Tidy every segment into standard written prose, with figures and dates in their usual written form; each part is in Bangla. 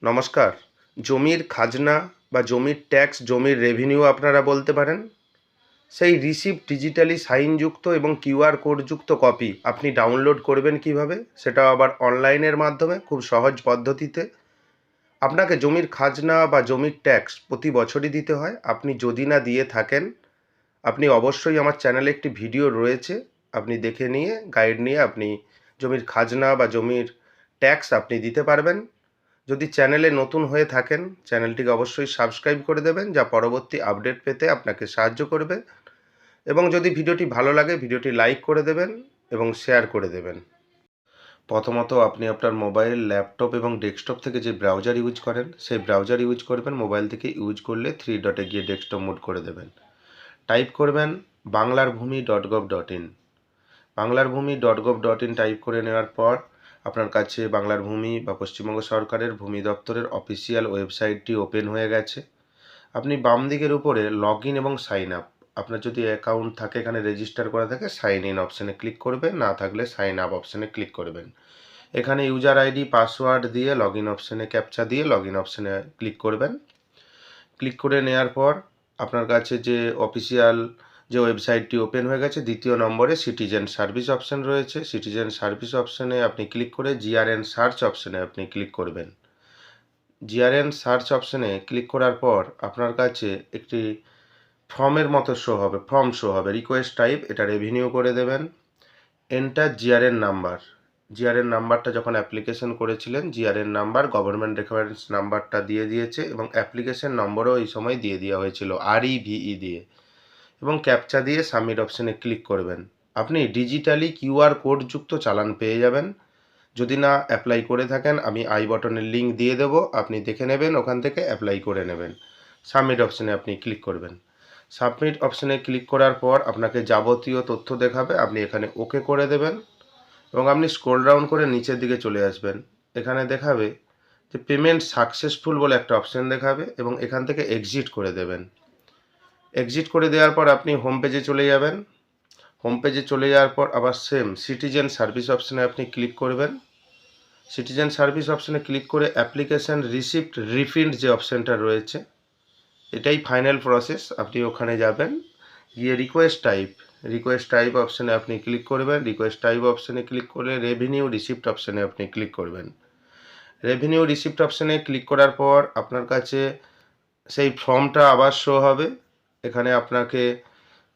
নমস্কার। জমির খাজনা বা জমির ট্যাক্স, জমির রেভিনিউ আপনারা বলতে পারেন। সেই রিসিপ্ট ডিজিটালি সাইনযুক্ত এবং কিউআর কোডযুক্ত কপি আপনি ডাউনলোড করবেন কিভাবে? সেটাও আবার অনলাইনের মাধ্যমে খুব সহজ পদ্ধতিতে। আপনাকে জমির খাজনা বা জমির ট্যাক্স প্রতি বছরই দিতে হয়। আপনি যদি না দিয়ে থাকেন, আপনি অবশ্যই আমার চ্যানেলে একটি ভিডিও রয়েছে। আপনি দেখে নিয়ে গাইড নিয়ে আপনি জমির খাজনা বা জমির ট্যাক্স আপনি দিতে পারবেন। যদি চ্যানেলে নতুন হয়ে থাকেন, চ্যানেলটিকে অবশ্যই সাবস্ক্রাইব করে দেবেন, যা পরবর্তী আপডেট পেতে আপনাকে সাহায্য করবে। এবং যদি ভিডিওটি ভালো লাগে, ভিডিওটি লাইক করে দেবেন এবং শেয়ার করে দেবেন। প্রথমত আপনি আপনার মোবাইল, ল্যাপটপ এবং ডেস্কটপ থেকে যে ব্রাউজার ইউজ করেন, সেই ব্রাউজার ইউজ করবেন। মোবাইল থেকে ইউজ করলে 3 ডটে গিয়ে ডেস্কটপ মোড করে দেবেন। টাইপ করবেন banglarbhumi.gov.in। banglarbhumi.gov.in টাইপ করে নেওয়ার পর আপনার কাছে বাংলার ভূমি বা পশ্চিমবঙ্গ সরকারের ভূমি দপ্তরের অফিসিয়াল ওয়েবসাইটটি ওপেন হয়ে গেছে। আপনি বাম দিকের উপরে লগ ইন এবং সাইন আপ, আপনার যদি অ্যাকাউন্ট থাকে, এখানে রেজিস্টার করা থাকে, সাইন ইন অপশানে ক্লিক করবেন, না থাকলে সাইন আপ অপশানে ক্লিক করবেন। এখানে ইউজার আইডি পাসওয়ার্ড দিয়ে লগ ইন অপশানে ক্যাপচা দিয়ে লগ ইন অপশানে ক্লিক করবেন। ক্লিক করে নেওয়ার পর আপনার কাছে যে অফিসিয়াল যে ওয়েবসাইটটি ওপেন হয়ে গেছে, দ্বিতীয় নম্বরে সিটিজেন সার্ভিস অপশান রয়েছে। সিটিজেন সার্ভিস অপশানে আপনি ক্লিক করে জিআরএন সার্চ অপশানে আপনি ক্লিক করবেন। জিআরএন সার্চ অপশানে ক্লিক করার পর আপনার কাছে একটি ফর্মের মতো ফর্ম শো হবে, রিকোয়েস্ট টাইপ, এটা রেভিনিউ করে দেবেন। এন্টার জিআরএন নাম্বার, জিআরএন নাম্বারটা যখন অ্যাপ্লিকেশন করেছিলেন, জিআরএন নাম্বার গভর্নমেন্ট রেফারেন্স নাম্বারটা দিয়ে দিয়েছে এবং অ্যাপ্লিকেশন নম্বরও এই সময় দিয়ে দেওয়া হয়েছিল REVE দিয়ে, এবং ক্যাপচা দিয়ে সাবমিট অপশানে ক্লিক করবেন। আপনি ডিজিটালি কিউআর কোডযুক্ত চালান পেয়ে যাবেন। যদি না অ্যাপ্লাই করে থাকেন, আমি আই বটনের লিঙ্ক দিয়ে দেবো, আপনি দেখে নেবেন, ওখান থেকে অ্যাপ্লাই করে নেবেন। সাবমিট অপশানে আপনি ক্লিক করবেন। সাবমিট অপশানে ক্লিক করার পর আপনাকে যাবতীয় তথ্য দেখাবে, আপনি এখানে ওকে করে দেবেন এবং আপনি স্ক্রল ডাউন করে নিচের দিকে চলে আসবেন। এখানে দেখাবে যে পেমেন্ট সাকসেসফুল বলে একটা অপশান দেখাবে এবং এখান থেকে এক্সিট করে দেবেন। এক্সিট করে দেওয়ার পর আপনি হোম পেজে চলে যাবেন। হোম পেজে চলে যাওয়ার পর আবার সেম সিটিজেন সার্ভিস অপশানে আপনি ক্লিক করবেন। সিটিজেন সার্ভিস অপশানে ক্লিক করে অ্যাপ্লিকেশান রিসিপ্ট রিফিন্ড যে অপশানটা রয়েছে, এটাই ফাইনাল প্রসেস। আপনি ওখানে যাবেন, গিয়ে রিকোয়েস্ট টাইপ অপশানে আপনি ক্লিক করবেন। রিকোয়েস্ট টাইপ অপশানে ক্লিক করে রেভিনিউ রিসিপ্ট অপশানে আপনি ক্লিক করবেন। রেভিনিউ রিসিপ্ট অপশানে ক্লিক করার পর আপনার কাছে সেই ফর্মটা আবার শো হবে। এখানে আপনাকে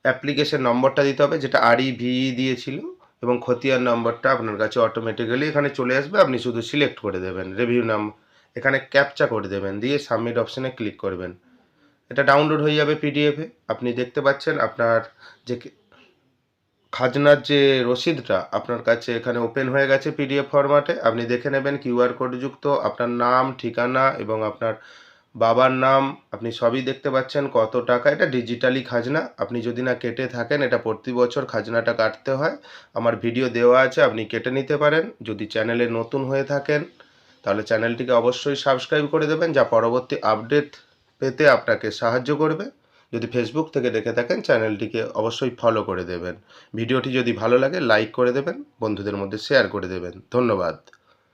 অ্যাপ্লিকেশন নম্বরটা দিতে হবে, যেটা REVE দিয়েছিল, এবং খতিয়ান নম্বরটা আপনার কাছে অটোমেটিক্যালি এখানে চলে আসবে। আপনি শুধু সিলেক্ট করে দেবেন রেভিনিউ নাম্বার, এখানে ক্যাপচা করে দেবেন, দিয়ে সাবমিট অপশানে ক্লিক করবেন। এটা ডাউনলোড হয়ে যাবে পিডিএফে। আপনি দেখতে পাচ্ছেন আপনার যে খাজনার যে রসিদটা আপনার কাছে এখানে ওপেন হয়ে গেছে পিডিএফ ফরম্যাটে। আপনি দেখে নেবেন কিউআর কোডযুক্ত আপনার নাম, ঠিকানা এবং আপনার বাবার নাম, আপনি সবই দেখতে পাচ্ছেন কত টাকা। এটা ডিজিটালি খাজনা, আপনি যদি না কেটে থাকেন, এটা প্রতি বছর খাজনাটা কাটতে হয়। আমার ভিডিও দেওয়া আছে, আপনি কেটে নিতে পারেন। যদি চ্যানেলে নতুন হয়ে থাকেন, তাহলে চ্যানেলটিকে অবশ্যই সাবস্ক্রাইব করে দেবেন, যা পরবর্তী আপডেট পেতে আপনাকে সাহায্য করবে। যদি ফেসবুক থেকে দেখে থাকেন, চ্যানেলটিকে অবশ্যই ফলো করে দেবেন। ভিডিওটি যদি ভালো লাগে লাইক করে দেবেন, বন্ধুদের মধ্যে শেয়ার করে দেবেন। ধন্যবাদ।